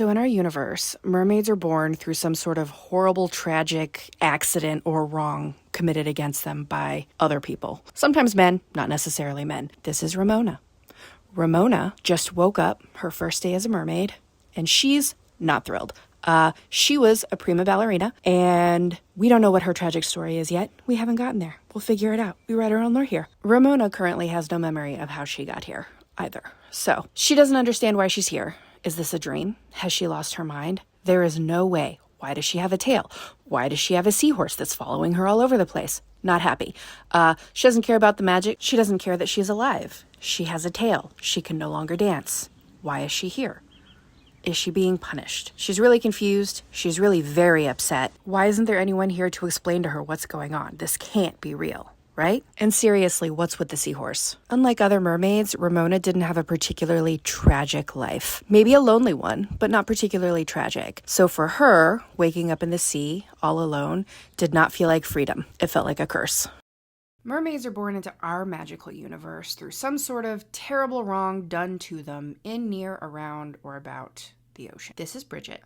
So in our universe, mermaids are born through some sort of horrible, tragic accident or wrong committed against them by other people. Sometimes men, not necessarily men. This is Ramona. Ramona just woke up her first day as a mermaid, and she's not thrilled. She was a prima ballerina, and we don't know what her tragic story is yet. We haven't gotten there. We'll figure it out. We write our own lore here. Ramona currently has no memory of how she got here either. So she doesn't understand why she's here. Is this a dream? Has she lost her mind? There is no way. Why does she have a tail? Why does she have a seahorse that's following her all over the place? Not happy. She doesn't care about the magic. She doesn't care that she's alive. She has a tail. She can no longer dance. Why is she here? Is she being punished? She's really confused. She's really very upset. Why isn't there anyone here to explain to her what's going on? This can't be real, right? And seriously, what's with the seahorse? Unlike other mermaids, Ramona didn't have a particularly tragic life. Maybe a lonely one, but not particularly tragic. So for her, waking up in the sea, all alone, did not feel like freedom. It felt like a curse. Mermaids are born into our magical universe through some sort of terrible wrong done to them in, near, around, or about the ocean. This is Bridget.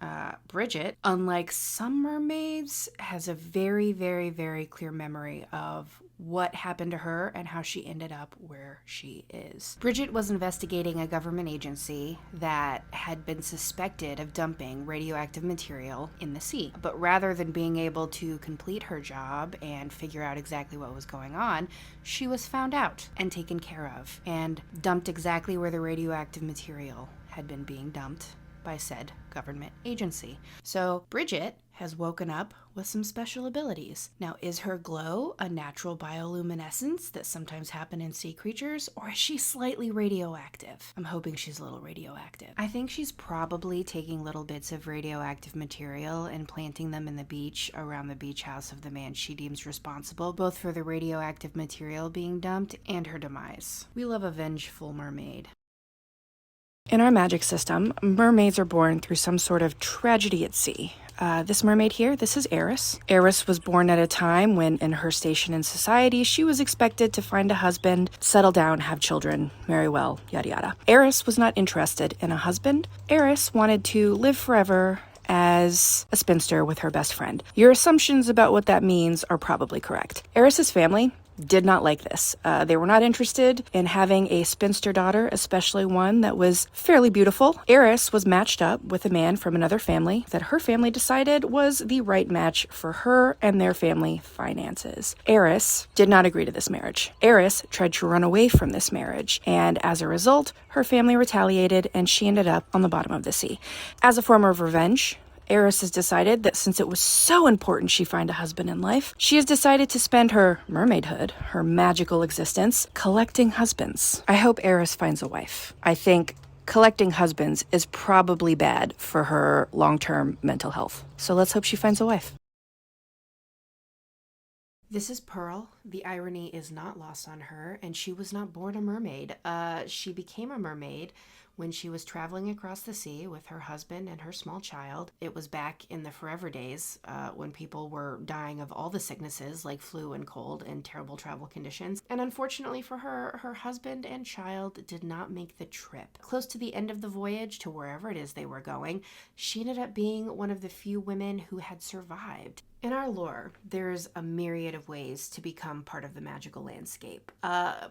Bridget, unlike some mermaids, has a very, very, very clear memory of what happened to her and how she ended up where she is. Bridget was investigating a government agency that had been suspected of dumping radioactive material in the sea. But rather than being able to complete her job and figure out exactly what was going on, she was found out and taken care of and dumped exactly where the radioactive material had been being dumped by said government agency. So Bridget has woken up with some special abilities. Now, is her glow a natural bioluminescence that sometimes happen in sea creatures, or is she slightly radioactive? I'm hoping she's a little radioactive. I think she's probably taking little bits of radioactive material and planting them in the beach around the beach house of the man she deems responsible, both for the radioactive material being dumped and her demise. We love a vengeful mermaid. In our magic system, mermaids are born through some sort of tragedy at sea. This mermaid here, this is Eris. Eris was born at a time when, in her station in society, she was expected to find a husband, settle down, have children, marry well, yada yada. Eris was not interested in a husband. Eris wanted to live forever as a spinster with her best friend. Your assumptions about what that means are probably correct. Eris's family did not like this. They were not interested in having a spinster daughter, especially one that was fairly beautiful. Eris was matched up with a man from another family that her family decided was the right match for her and their family finances. Eris did not agree to this marriage. Eris tried to run away from this marriage, and as a result, her family retaliated and she ended up on the bottom of the sea. As a form of revenge, Eris has decided that since it was so important she find a husband in life, she has decided to spend her mermaidhood, her magical existence, collecting husbands. I hope Eris finds a wife. I think collecting husbands is probably bad for her long-term mental health. So let's hope she finds a wife. This is Pearl. The irony is not lost on her, and she was not born a mermaid. She became a mermaid when she was traveling across the sea with her husband and her small child. It was back in the forever days when people were dying of all the sicknesses like flu and cold and terrible travel conditions. And unfortunately for her, her husband and child did not make the trip. Close to the end of the voyage to wherever it is they were going, she ended up being one of the few women who had survived. In our lore, there's a myriad of ways to become part of the magical landscape.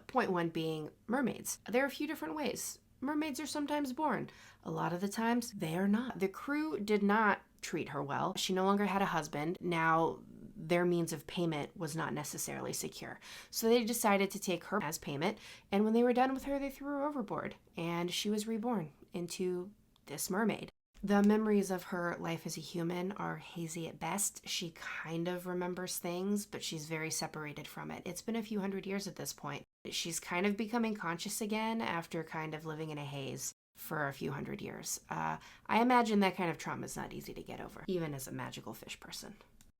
Point one being mermaids. There are a few different ways. Mermaids are sometimes born. A lot of the times, they are not. The crew did not treat her well. She no longer had a husband. Now, their means of payment was not necessarily secure. So they decided to take her as payment, and when they were done with her, they threw her overboard, and she was reborn into this mermaid. The memories of her life as a human are hazy at best. She kind of remembers things, but she's very separated from it. It's been a few hundred years at this point. She's kind of becoming conscious again after kind of living in a haze for a few hundred years. I imagine that kind of trauma is not easy to get over, even as a magical fish person.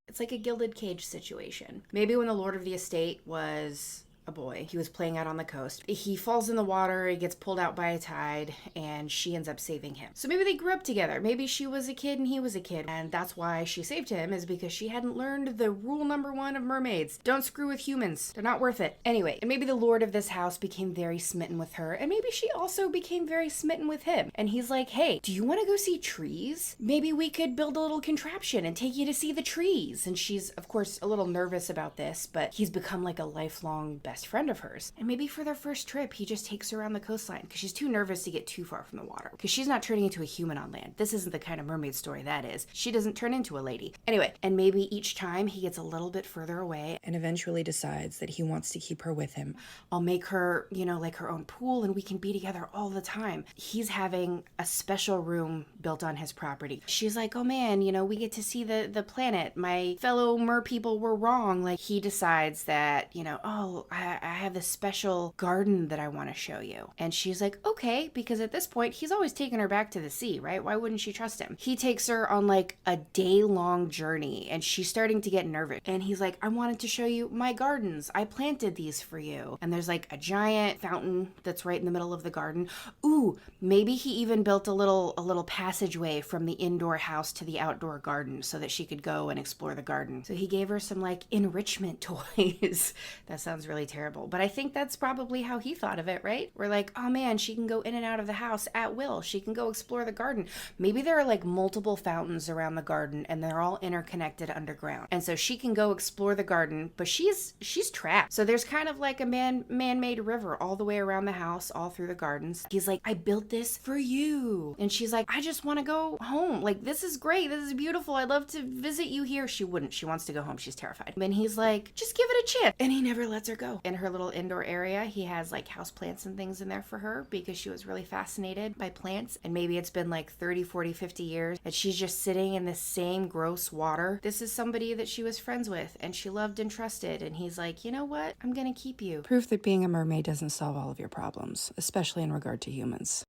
It's like a gilded cage situation. Maybe when the Lord of the Estate was a boy. He was playing out on the coast. He falls in the water, he gets pulled out by a tide, and she ends up saving him. So maybe they grew up together. Maybe she was a kid and he was a kid, and that's why she saved him, is because she hadn't learned the rule number one of mermaids. Don't screw with humans. They're not worth it. Anyway, and maybe the lord of this house became very smitten with her, and maybe she also became very smitten with him. And he's like, hey, do you want to go see trees? Maybe we could build a little contraption and take you to see the trees. And she's, of course, a little nervous about this, but he's become like a lifelong best friend of hers. And maybe for their first trip, he just takes her around the coastline because she's too nervous to get too far from the water, because she's not turning into a human on land. This isn't the kind of mermaid story that is. She doesn't turn into a lady. Anyway, and maybe each time he gets a little bit further away and eventually decides that he wants to keep her with him. I'll make her, like her own pool, and we can be together all the time. He's having a special room built on his property. She's like, oh man, we get to see the planet. My fellow mer people were wrong. Like, he decides that, I have this special garden that I want to show you. And she's like, okay, because at this point, he's always taken her back to the sea, right? Why wouldn't she trust him? He takes her on like a day-long journey, and she's starting to get nervous. And he's like, I wanted to show you my gardens. I planted these for you. And there's like a giant fountain that's right in the middle of the garden. Ooh, maybe he even built a little passageway from the indoor house to the outdoor garden so that she could go and explore the garden. So he gave her some like enrichment toys. That sounds really terrible, but I think that's probably how he thought of it, right? We're like, oh man, she can go in and out of the house at will. She can go explore the garden. Maybe there are like multiple fountains around the garden and they're all interconnected underground. And so she can go explore the garden, but she's trapped. So there's kind of like a man-made river all the way around the house, all through the gardens. He's like, I built this for you. And she's like, I just want to go home. Like, this is great. This is beautiful. I'd love to visit you here. She wouldn't. She wants to go home. She's terrified. And he's like, just give it a chance. And he never lets her go. In her little indoor area, he has like house plants and things in there for her because she was really fascinated by plants. And maybe it's been like 30, 40, 50 years that she's just sitting in the same gross water. This is somebody that she was friends with and she loved and trusted. And he's like, you know what? I'm going to keep you. Proof that being a mermaid doesn't solve all of your problems, especially in regard to humans.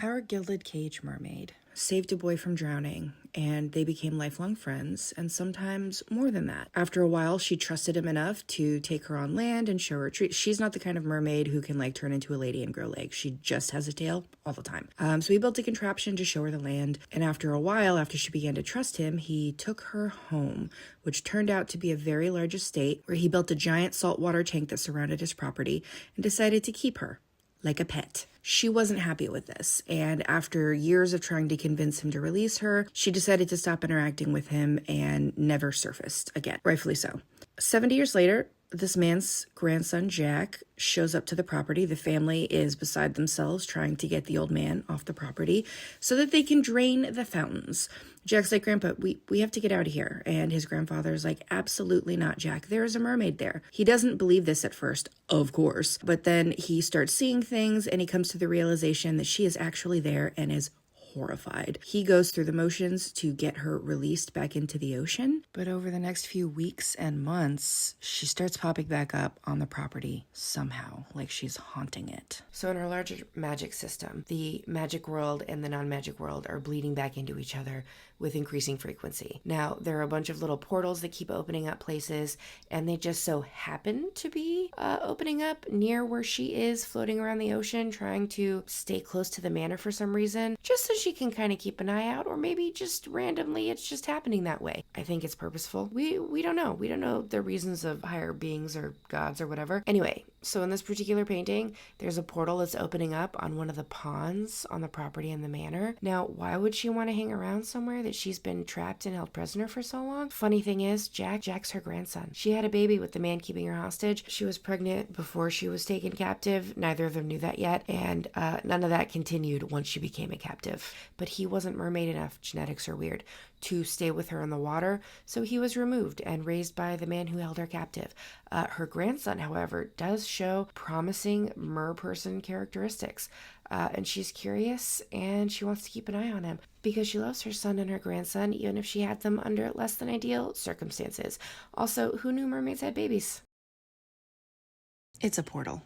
Our gilded cage mermaid saved a boy from drowning, and they became lifelong friends, and sometimes more than that. After a while, she trusted him enough to take her on land and show her treats. She's not the kind of mermaid who can like turn into a lady and grow legs. She just has a tail all the time. So he built a contraption to show her the land, and after a while, after she began to trust him, he took her home, which turned out to be a very large estate where he built a giant saltwater tank that surrounded his property and decided to keep her like a pet. She wasn't happy with this, and after years of trying to convince him to release her, she decided to stop interacting with him and never surfaced again, rightfully so. 70 years later, this man's grandson, Jack, shows up to the property. The family is beside themselves trying to get the old man off the property so that they can drain the fountains. Jack's like, Grandpa, we have to get out of here. And his grandfather's like, absolutely not, Jack. There is a mermaid there. He doesn't believe this at first, of course. But then he starts seeing things and he comes to the realization that she is actually there and is horrified. He goes through the motions to get her released back into the ocean, but over the next few weeks and months, she starts popping back up on the property somehow, like she's haunting it. So in our larger magic system, the magic world and the non-magic world are bleeding back into each other with increasing frequency. Now, there are a bunch of little portals that keep opening up places, and they just so happen to be opening up near where she is, floating around the ocean, trying to stay close to the manor for some reason, just so she can kind of keep an eye out, or maybe just randomly it's just happening that way. I think it's purposeful. We don't know. We don't know the reasons of higher beings or gods or whatever. Anyway, so in this particular painting, there's a portal that's opening up on one of the ponds on the property in the manor. Now, why would she want to hang around somewhere that she's been trapped and held prisoner for so long? Funny thing is, Jack's her grandson. She had a baby with the man keeping her hostage. She was pregnant before she was taken captive. Neither of them knew that yet, and none of that continued once she became a captive. But he wasn't mermaid enough, genetics are weird, to stay with her in the water, so he was removed and raised by the man who held her captive. Her grandson, however, does show promising mer-person characteristics, and she's curious and she wants to keep an eye on him because she loves her son and her grandson, even if she had them under less than ideal circumstances. Also, who knew mermaids had babies? It's a portal.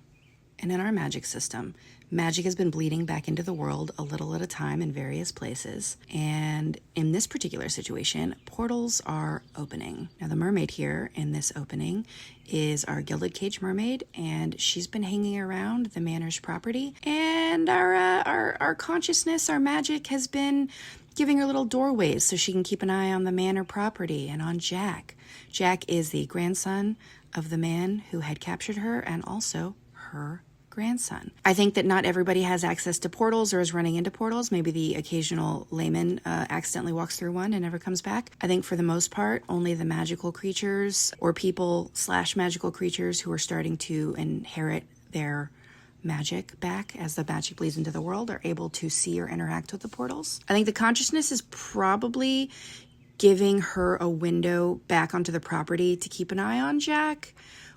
And in our magic system, magic has been bleeding back into the world a little at a time in various places. And in this particular situation, portals are opening. Now, the mermaid here in this opening is our Gilded Cage mermaid, and she's been hanging around the manor's property. And our consciousness, our magic has been giving her little doorways so she can keep an eye on the manor property and on Jack. Jack is the grandson of the man who had captured her and also her grandson. I think that not everybody has access to portals or is running into portals. Maybe the occasional layman accidentally walks through one and never comes back. I think for the most part, only the magical creatures or people/magical creatures who are starting to inherit their magic back as the magic bleeds into the world are able to see or interact with the portals. I think the consciousness is probably giving her a window back onto the property to keep an eye on Jack.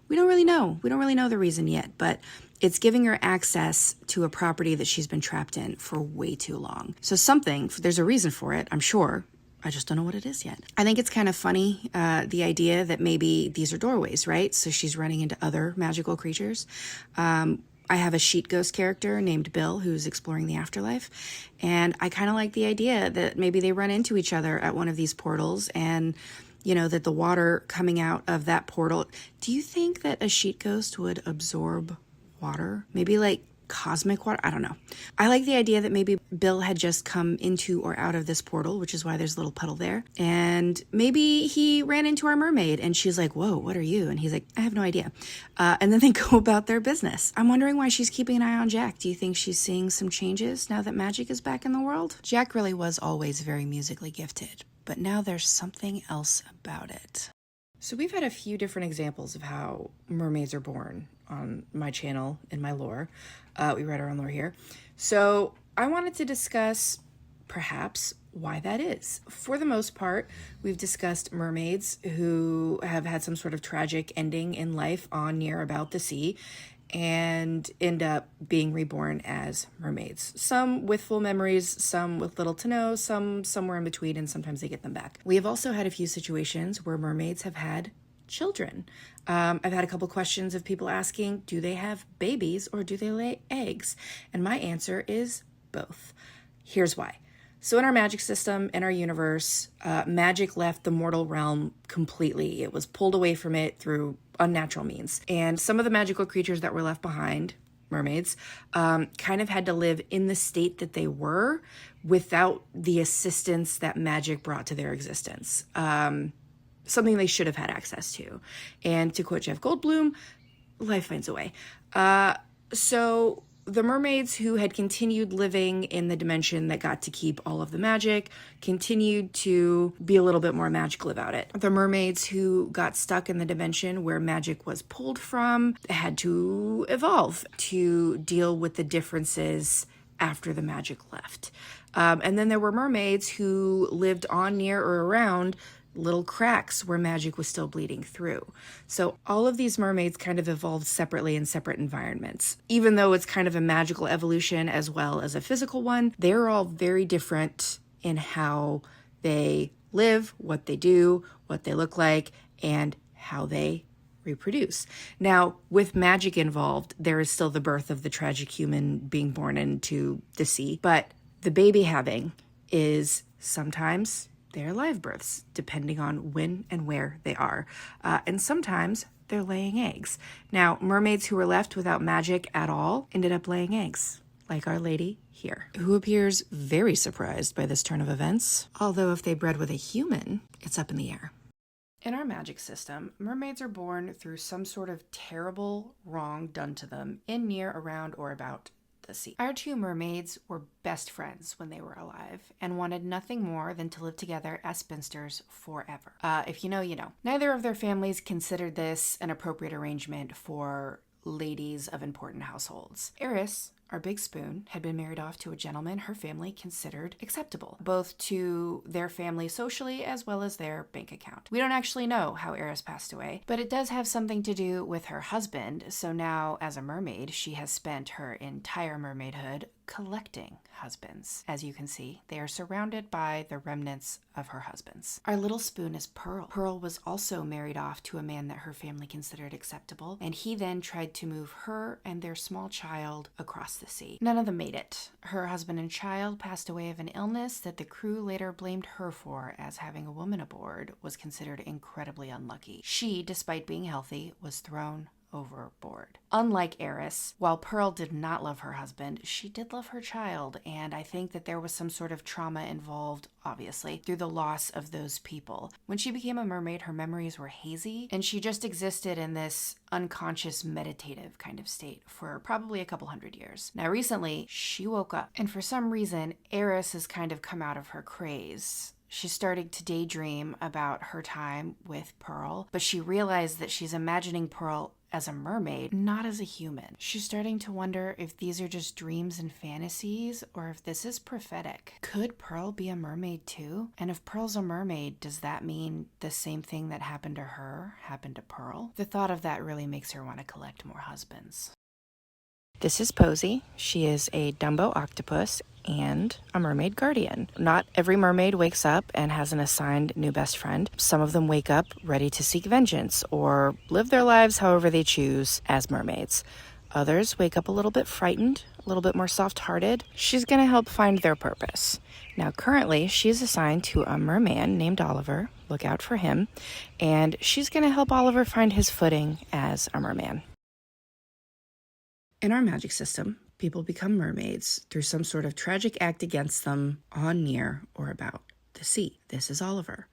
We don't really know. We don't really know the reason yet, but it's giving her access to a property that she's been trapped in for way too long. So there's a reason for it, I'm sure. I just don't know what it is yet. I think it's kind of funny, the idea that maybe these are doorways, right? So she's running into other magical creatures. I have a sheet ghost character named Bill who's exploring the afterlife. And I kind of like the idea that maybe they run into each other at one of these portals and, that the water coming out of that portal. Do you think that a sheet ghost would absorb water? Maybe like cosmic water? I don't know. I like the idea that maybe Bill had just come into or out of this portal, which is why there's a little puddle there. And maybe he ran into our mermaid and she's like, whoa, what are you? And he's like, I have no idea. And then they go about their business. I'm wondering why she's keeping an eye on Jack. Do you think she's seeing some changes now that magic is back in the world? Jack really was always very musically gifted, but now there's something else about it. So we've had a few different examples of how mermaids are born on my channel in my lore. We read our own lore here. So I wanted to discuss perhaps why that is. For the most part, we've discussed mermaids who have had some sort of tragic ending in life on, near, about the sea and end up being reborn as mermaids. Some with full memories, some with little to no, some somewhere in between, and sometimes they get them back. We have also had a few situations where mermaids have had children. I've had a couple questions of people asking, do they have babies or do they lay eggs? And my answer is both. Here's why. So in our magic system, in our universe, magic left the mortal realm completely. It was pulled away from it through unnatural means. And some of the magical creatures that were left behind, mermaids, kind of had to live in the state that they were without the assistance that magic brought to their existence. Something they should have had access to. And to quote Jeff Goldblum, life finds a way. So the mermaids who had continued living in the dimension that got to keep all of the magic continued to be a little bit more magical about it. The mermaids who got stuck in the dimension where magic was pulled from had to evolve to deal with the differences after the magic left. And then there were mermaids who lived on, near, or around little cracks where magic was still bleeding through. So all of these mermaids kind of evolved separately in separate environments. Even though it's kind of a magical evolution as well as a physical one, they're all very different in how they live, what they do, what they look like, and how they reproduce. Now, with magic involved, there is still the birth of the tragic human being born into the sea, but the baby having is sometimes they're live births, depending on when and where they are. And sometimes they're laying eggs. Now, mermaids who were left without magic at all ended up laying eggs, like Our Lady here, who appears very surprised by this turn of events. Although if they bred with a human, it's up in the air. In our magic system, mermaids are born through some sort of terrible wrong done to them in, near, around, or about the sea. Our two mermaids were best friends when they were alive and wanted nothing more than to live together as spinsters forever. If you know, you know. Neither of their families considered this an appropriate arrangement for ladies of important households. Eris, our big spoon, had been married off to a gentleman her family considered acceptable, both to their family socially as well as their bank account. We don't actually know how Eris passed away, but it does have something to do with her husband, so now as a mermaid, she has spent her entire mermaidhood collecting husbands. As you can see, they are surrounded by the remnants of her husbands. Our little spoon is Pearl. Pearl was also married off to a man that her family considered acceptable, and he then tried to move her and their small child across the sea. None of them made it. Her husband and child passed away of an illness that the crew later blamed her for, as having a woman aboard was considered incredibly unlucky. She, despite being healthy, was thrown overboard. Unlike Eris, while Pearl did not love her husband, she did love her child, and I think that there was some sort of trauma involved, obviously, through the loss of those people. When she became a mermaid, her memories were hazy, and she just existed in this unconscious meditative kind of state for probably a couple hundred years. Now recently, she woke up, and for some reason, Eris has kind of come out of her craze. She's starting to daydream about her time with Pearl, but she realized that she's imagining Pearl as a mermaid, not as a human. She's starting to wonder if these are just dreams and fantasies, or if this is prophetic. Could Pearl be a mermaid too? And if Pearl's a mermaid, does that mean the same thing that happened to her happened to Pearl? The thought of that really makes her want to collect more husbands. This is Posey. She is a Dumbo octopus and a mermaid guardian. Not every mermaid wakes up and has an assigned new best friend. Some of them wake up ready to seek vengeance or live their lives however they choose as mermaids. Others wake up a little bit frightened, a little bit more soft-hearted. She's going to help find their purpose. Now, currently, she's assigned to a merman named Oliver. Look out for him. And she's going to help Oliver find his footing as a merman. In our magic system, people become mermaids through some sort of tragic act against them on, near, or about the sea. This is Oliver.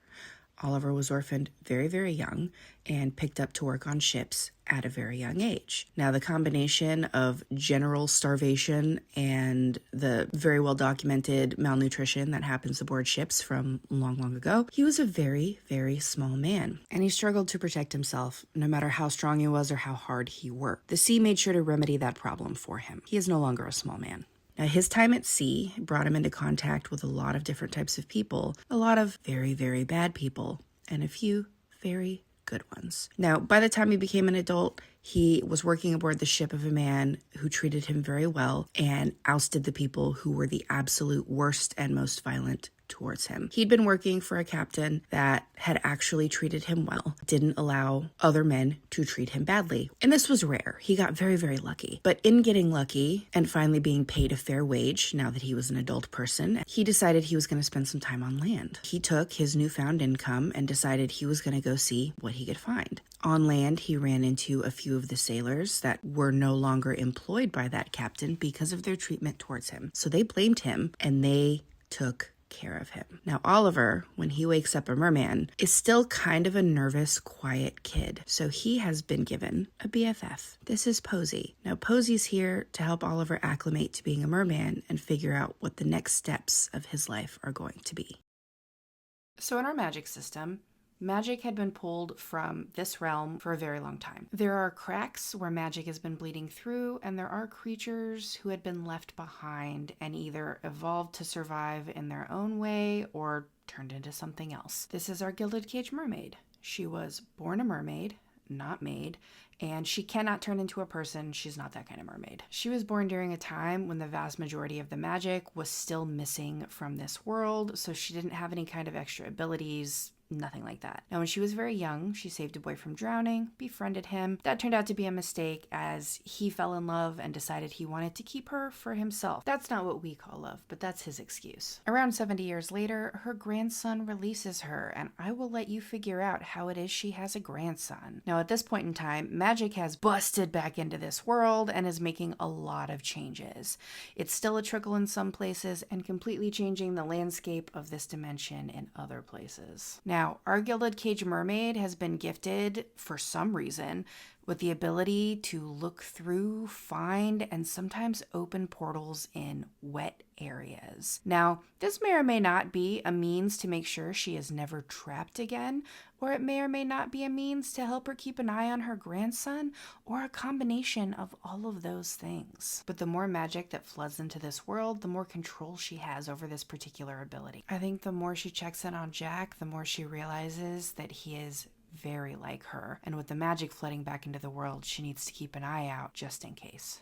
Oliver was orphaned very, very young and picked up to work on ships at a very young age. Now, the combination of general starvation and the very well-documented malnutrition that happens aboard ships from long, long ago, he was a very, very small man, and he struggled to protect himself no matter how strong he was or how hard he worked. The sea made sure to remedy that problem for him. He is no longer a small man. Now, his time at sea brought him into contact with a lot of different types of people, a lot of very, very bad people, and a few very good ones. Now, by the time he became an adult, he was working aboard the ship of a man who treated him very well and ousted the people who were the absolute worst and most violent towards him. He'd been working for a captain that had actually treated him well, didn't allow other men to treat him badly. And this was rare. He got very, very lucky. But in getting lucky and finally being paid a fair wage, now that he was an adult person, he decided he was going to spend some time on land. He took his newfound income and decided he was going to go see what he could find. On land, he ran into a few of the sailors that were no longer employed by that captain because of their treatment towards him. So they blamed him and they took care of him. Now, Oliver, when he wakes up a merman, is still kind of a nervous, quiet kid. So he has been given a BFF. This is Posey. Now, Posey's here to help Oliver acclimate to being a merman and figure out what the next steps of his life are going to be. So in our magic system, magic had been pulled from this realm for a very long time. There are cracks where magic has been bleeding through, and there are creatures who had been left behind and either evolved to survive in their own way or turned into something else. This is our Gilded Cage mermaid. She was born a mermaid, not made, and she cannot turn into a person. She's not that kind of mermaid. She was born during a time when the vast majority of the magic was still missing from this world, so she didn't have any kind of extra abilities, nothing like that. Now, when she was very young, she saved a boy from drowning, befriended him. That turned out to be a mistake as he fell in love and decided he wanted to keep her for himself. That's not what we call love, but that's his excuse. Around 70 years later, her grandson releases her, and I will let you figure out how it is she has a grandson. Now, at this point in time, magic has busted back into this world and is making a lot of changes. It's still a trickle in some places and completely changing the landscape of this dimension in other places. Now, our Gilded Cage mermaid has been gifted, for some reason, with the ability to look through, find, and sometimes open portals in wet areas. Now, this may or may not be a means to make sure she is never trapped again, or it may or may not be a means to help her keep an eye on her grandson, or a combination of all of those things. But the more magic that floods into this world, the more control she has over this particular ability. I think the more she checks in on Jack, the more she realizes that he is very like her, and with the magic flooding back into the world, she needs to keep an eye out just in case.